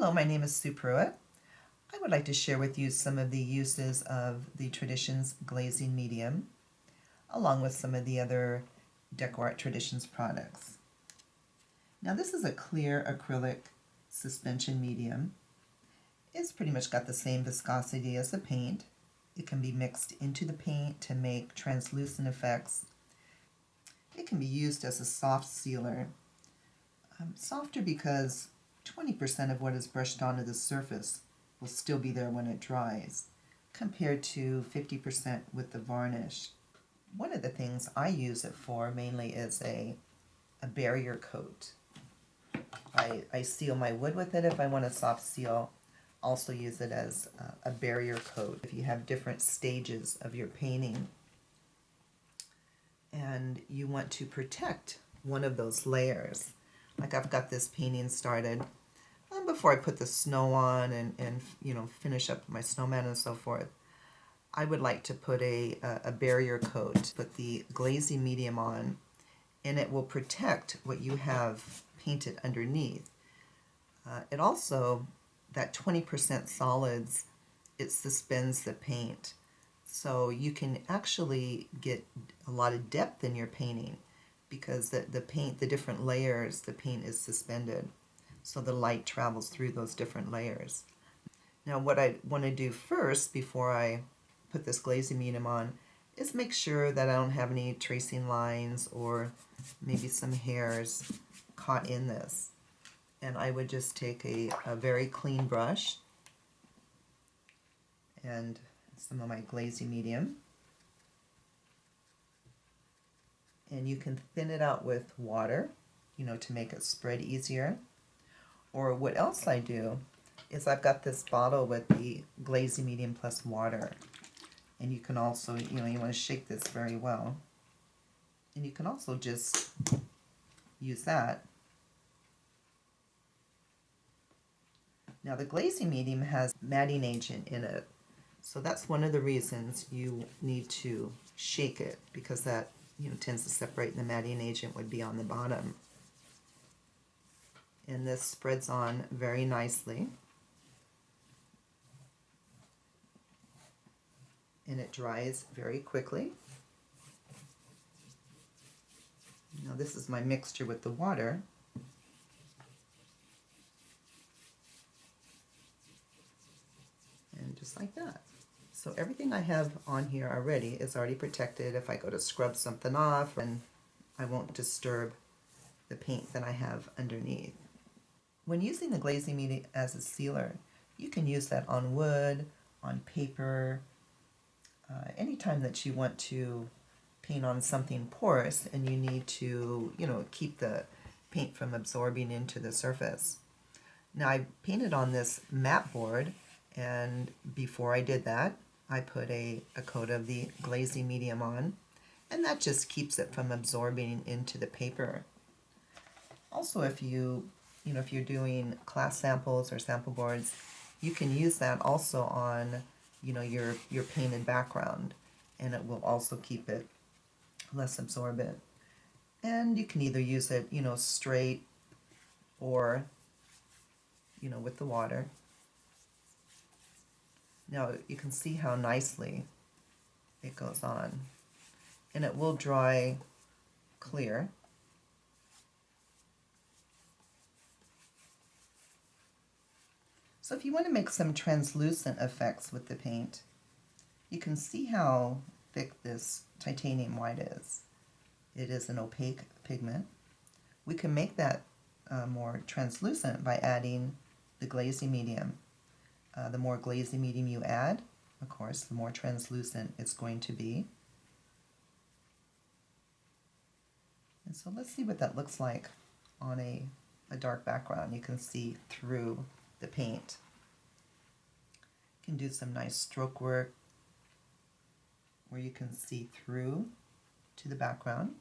Hello, my name is Sue Pruitt. I would like to share with you some of the uses of the Traditions Glazing Medium, along with some of the other DecoArt Traditions products. Now this is a clear acrylic suspension medium. It's pretty much got the same viscosity as the paint. It can be mixed into the paint to make translucent effects. It can be used as a soft sealer. Softer because 20% of what is brushed onto the surface will still be there when it dries, compared to 50% with the varnish. One of the things I use it for mainly is a barrier coat. I seal my wood with it if I want a soft seal. Also use it as a barrier coat if you have different stages of your painting and you want to protect one of those layers. Like I've got this painting started before I put the snow on and finish up my snowman and so forth. I would like to put a barrier coat, put the glazing medium on, and it will protect what you have painted underneath. It also, that 20% solids, it suspends the paint. So you can actually get a lot of depth in your painting because the paint, the different layers, the paint is suspended. So the light travels through those different layers. Now what I want to do first before I put this glazing medium on is make sure that I don't have any tracing lines or maybe some hairs caught in this. And I would just take a very clean brush and some of my glazing medium, and you can thin it out with water, to make it spread easier. Or what else I do is I've got this bottle with the glazing medium plus water, and you can also, you want to shake this very well, and you can also just use that. Now the glazing medium has matting agent in it, so that's one of the reasons you need to shake it, because that tends to separate, and the matting agent would be on the bottom. And this spreads on very nicely, and it dries very quickly. Now this is my mixture with the water. And just like that. So everything I have on here already is already protected. If I go to scrub something off, and I won't disturb the paint that I have underneath. When using the glazing medium as a sealer, you can use that on wood, on paper, anytime that you want to paint on something porous and you need to, keep the paint from absorbing into the surface. Now I painted on this mat board, and before I did that, I put a coat of the glazing medium on, and that just keeps it from absorbing into the paper. Also, if you're doing class samples or sample boards, you can use that also on, your painted background, and it will also keep it less absorbent. And you can either use it, straight or, with the water. Now you can see how nicely it goes on, and it will dry clear. So if you want to make some translucent effects with the paint, you can see how thick this titanium white is. It is an opaque pigment. We can make that more translucent by adding the glazing medium. The more glazing medium you add, of course, the more translucent it's going to be. And so let's see what that looks like on a dark background. You can see through the paint. You can do some nice stroke work where you can see through to the background.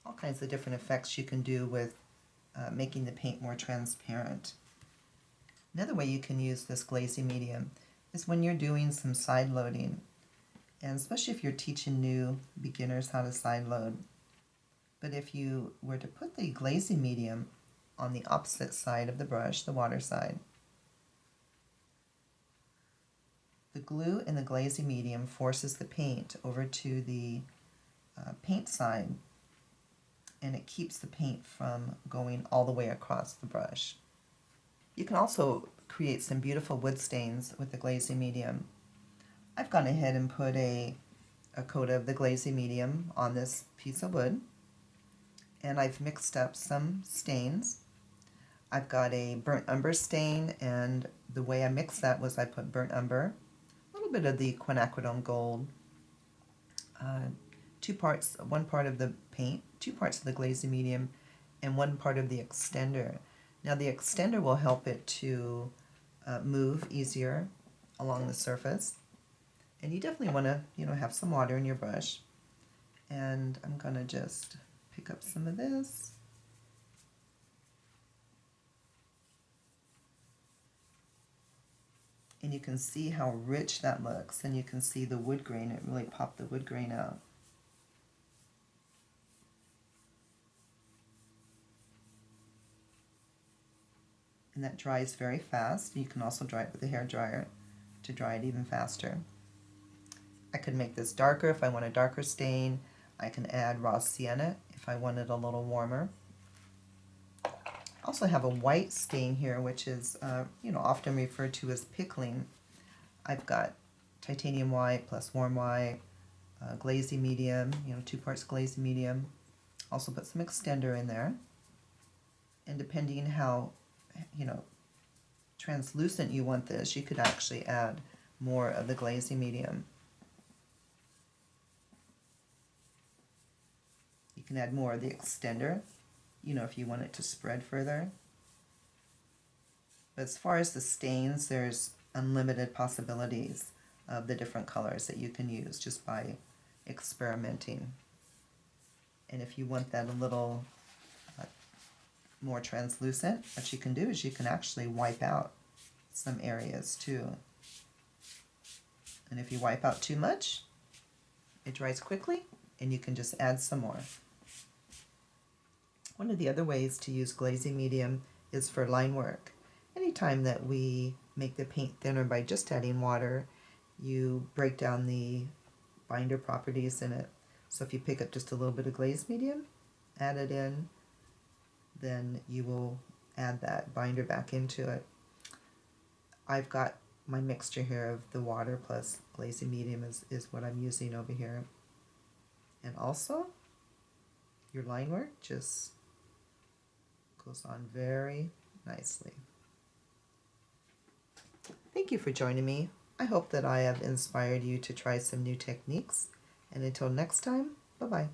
All kinds of different effects you can do with making the paint more transparent. Another way you can use this glazing medium is when you're doing some side loading, and especially if you're teaching new beginners how to side load. But if you were to put the glazing medium on the opposite side of the brush, the water side, the glue in the glazing medium forces the paint over to the paint side, and it keeps the paint from going all the way across the brush. You can also create some beautiful wood stains with the glazing medium. I've gone ahead and put a coat of the glazing medium on this piece of wood, and I've mixed up some stains. I've got a burnt umber stain, and the way I mixed that was I put burnt umber, a little bit of the quinacridone gold, 2 parts, 1 part of the paint, 2 parts of the glazing medium, and 1 part of the extender. Now the extender will help it to move easier along the surface. And you definitely want to, have some water in your brush. And I'm going to just pick up some of this. And you can see how rich that looks. And you can see the wood grain. It really popped the wood grain out. And that dries very fast. You can also dry it with a hairdryer to dry it even faster. I could make this darker if I want a darker stain. I can add raw sienna if I want it a little warmer. I also have a white stain here, which is often referred to as pickling. I've got titanium white plus warm white, glazing medium, 2 parts glazing medium. Also put some extender in there. And depending how translucent you want this, you could actually add more of the glazing medium. You can add more of the extender, if you want it to spread further. But as far as the stains, there's unlimited possibilities of the different colors that you can use just by experimenting. And if you want that a little more translucent, what you can do is you can actually wipe out some areas too. And if you wipe out too much, it dries quickly and you can just add some more. One of the other ways to use glazing medium is for line work. Anytime that we make the paint thinner by just adding water, you break down the binder properties in it. So if you pick up just a little bit of glazed medium, add it in, then you will add that binder back into it. I've got my mixture here of the water plus glazing medium is what I'm using over here. And also, your line work just goes on very nicely. Thank you for joining me. I hope that I have inspired you to try some new techniques. And until next time, bye-bye.